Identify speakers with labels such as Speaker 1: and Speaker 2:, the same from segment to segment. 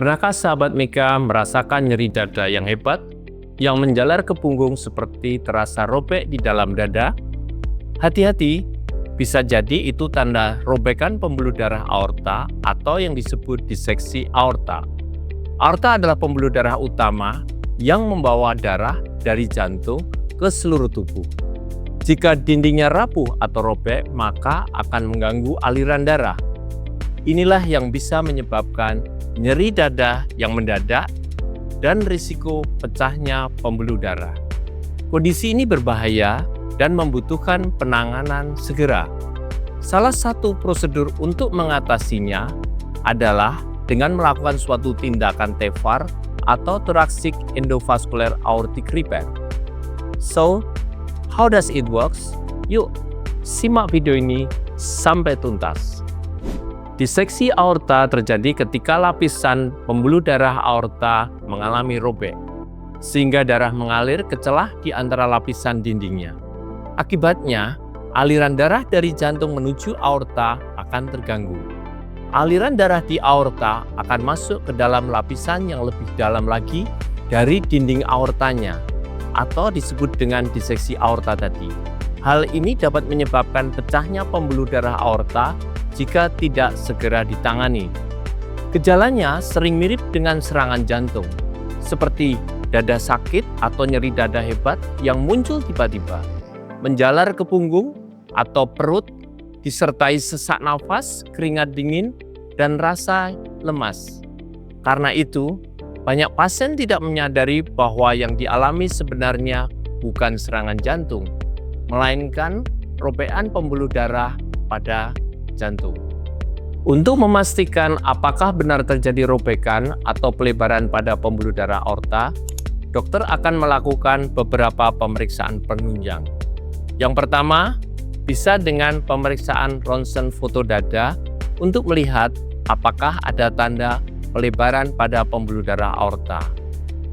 Speaker 1: Pernahkah sahabat Mika merasakan nyeri dada yang hebat, yang menjalar ke punggung seperti terasa robek di dalam dada? Hati-hati, bisa jadi itu tanda robekan pembuluh darah aorta atau yang disebut diseksi aorta. Aorta adalah pembuluh darah utama yang membawa darah dari jantung ke seluruh tubuh. Jika dindingnya rapuh atau robek, maka akan mengganggu aliran darah. Inilah yang bisa menyebabkan nyeri dada yang mendadak dan risiko pecahnya pembuluh darah. Kondisi ini berbahaya dan membutuhkan penanganan segera. Salah satu prosedur untuk mengatasinya adalah dengan melakukan suatu tindakan TEVAR atau Thoracic Endovascular Aortic Repair. So, how does it works? Yuk, simak video ini sampai tuntas. Diseksi aorta terjadi ketika lapisan pembuluh darah aorta mengalami robek, sehingga darah mengalir ke celah di antara lapisan dindingnya. Akibatnya, aliran darah dari jantung menuju aorta akan terganggu. Aliran darah di aorta akan masuk ke dalam lapisan yang lebih dalam lagi dari dinding aortanya, atau disebut dengan diseksi aorta tadi. Hal ini dapat menyebabkan pecahnya pembuluh darah aorta jika tidak segera ditangani. Gejalanya sering mirip dengan serangan jantung, seperti dada sakit atau nyeri dada hebat yang muncul tiba-tiba, menjalar ke punggung atau perut, disertai sesak nafas, keringat dingin, dan rasa lemas. Karena itu, banyak pasien tidak menyadari bahwa yang dialami sebenarnya bukan serangan jantung, melainkan robekan pembuluh darah pada jantung. Untuk memastikan apakah benar terjadi robekan atau pelebaran pada pembuluh darah aorta, dokter akan melakukan beberapa pemeriksaan penunjang. Yang pertama, bisa dengan pemeriksaan ronsen foto dada untuk melihat apakah ada tanda pelebaran pada pembuluh darah aorta.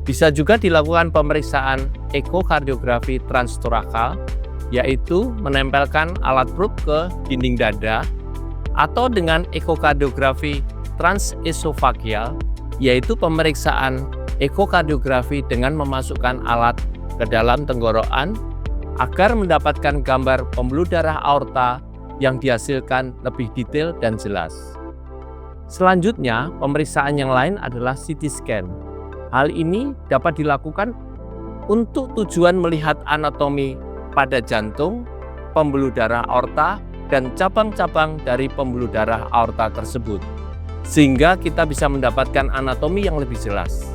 Speaker 1: Bisa juga dilakukan pemeriksaan ekokardiografi transtorakal, yaitu menempelkan alat probe ke dinding dada, atau dengan ekokardiografi transesofageal, yaitu pemeriksaan ekokardiografi dengan memasukkan alat ke dalam tenggorokan agar mendapatkan gambar pembuluh darah aorta yang dihasilkan lebih detail dan jelas. Selanjutnya, pemeriksaan yang lain adalah CT scan. Hal ini dapat dilakukan untuk tujuan melihat anatomi pada jantung, pembuluh darah aorta, dan cabang-cabang dari pembuluh darah aorta tersebut, sehingga kita bisa mendapatkan anatomi yang lebih jelas.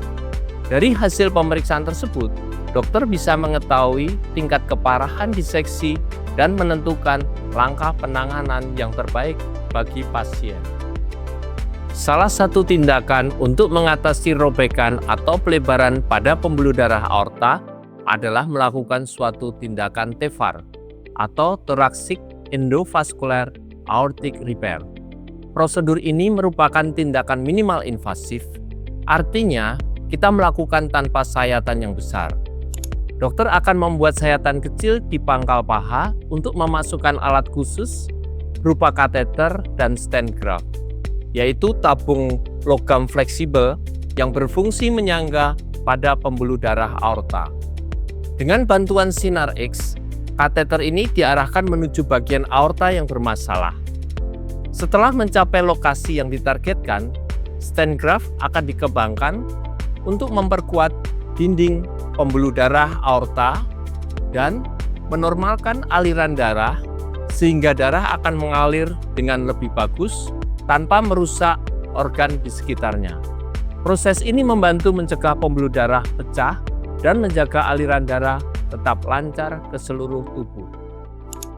Speaker 1: Dari hasil pemeriksaan tersebut, dokter bisa mengetahui tingkat keparahan diseksi dan menentukan langkah penanganan yang terbaik bagi pasien. Salah satu tindakan untuk mengatasi robekan atau pelebaran pada pembuluh darah aorta adalah melakukan suatu tindakan TEVAR atau Thoracic Endovascular Aortic Repair. Prosedur ini merupakan tindakan minimal invasif, artinya kita melakukan tanpa sayatan yang besar. Dokter akan membuat sayatan kecil di pangkal paha untuk memasukkan alat khusus berupa kateter dan stent graft, yaitu tabung logam fleksibel yang berfungsi menyangga pada pembuluh darah aorta. Dengan bantuan sinar X, kateter ini diarahkan menuju bagian aorta yang bermasalah. Setelah mencapai lokasi yang ditargetkan, stent graft akan dikembangkan untuk memperkuat dinding pembuluh darah aorta dan menormalkan aliran darah sehingga darah akan mengalir dengan lebih bagus tanpa merusak organ di sekitarnya. Proses ini membantu mencegah pembuluh darah pecah dan menjaga aliran darah tetap lancar ke seluruh tubuh.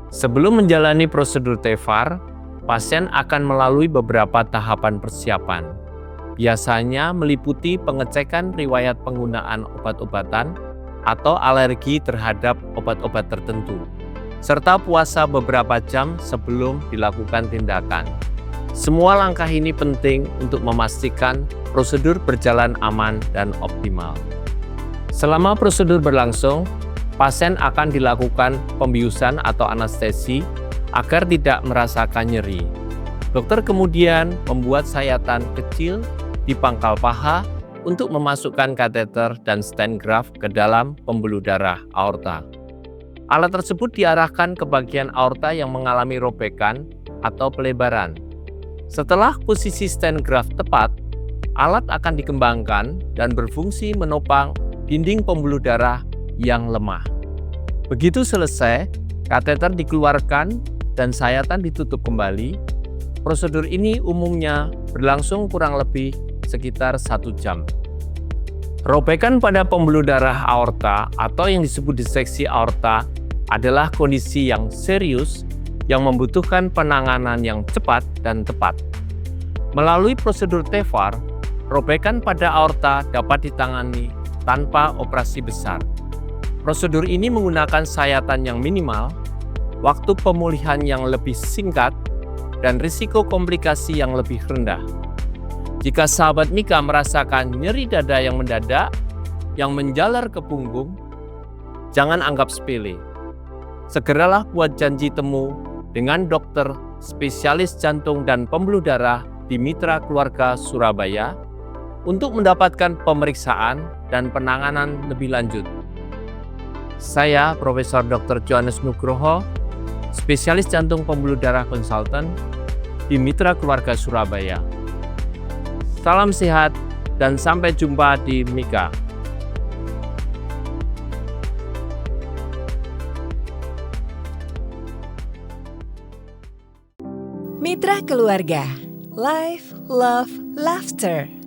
Speaker 1: Sebelum menjalani prosedur TEVAR, pasien akan melalui beberapa tahapan persiapan. Biasanya meliputi pengecekan riwayat penggunaan obat-obatan atau alergi terhadap obat-obat tertentu, serta puasa beberapa jam sebelum dilakukan tindakan. Semua langkah ini penting untuk memastikan prosedur berjalan aman dan optimal. Selama prosedur berlangsung, pasien akan dilakukan pembiusan atau anestesi agar tidak merasakan nyeri. Dokter kemudian membuat sayatan kecil di pangkal paha untuk memasukkan kateter dan stent graft ke dalam pembuluh darah aorta. Alat tersebut diarahkan ke bagian aorta yang mengalami robekan atau pelebaran. Setelah posisi stent graft tepat, alat akan dikembangkan dan berfungsi menopang dinding pembuluh darah yang lemah. Begitu selesai, kateter dikeluarkan dan sayatan ditutup kembali. Prosedur ini umumnya berlangsung kurang lebih sekitar 1 jam. Robekan pada pembuluh darah aorta atau yang disebut diseksi aorta adalah kondisi yang serius yang membutuhkan penanganan yang cepat dan tepat. Melalui prosedur TEVAR, robekan pada aorta dapat ditangani tanpa operasi besar. Prosedur ini menggunakan sayatan yang minimal, waktu pemulihan yang lebih singkat, dan risiko komplikasi yang lebih rendah. Jika sahabat Mika merasakan nyeri dada yang mendadak, yang menjalar ke punggung, jangan anggap sepele. Segeralah buat janji temu dengan dokter spesialis jantung dan pembuluh darah di Mitra Keluarga Surabaya untuk mendapatkan pemeriksaan dan penanganan lebih lanjut. Saya Profesor Dr. Johannes Nugroho, spesialis jantung pembuluh darah konsultan di Mitra Keluarga Surabaya. Salam sehat dan sampai jumpa di Mika.
Speaker 2: Mitra Keluarga, Life, Love, Laughter.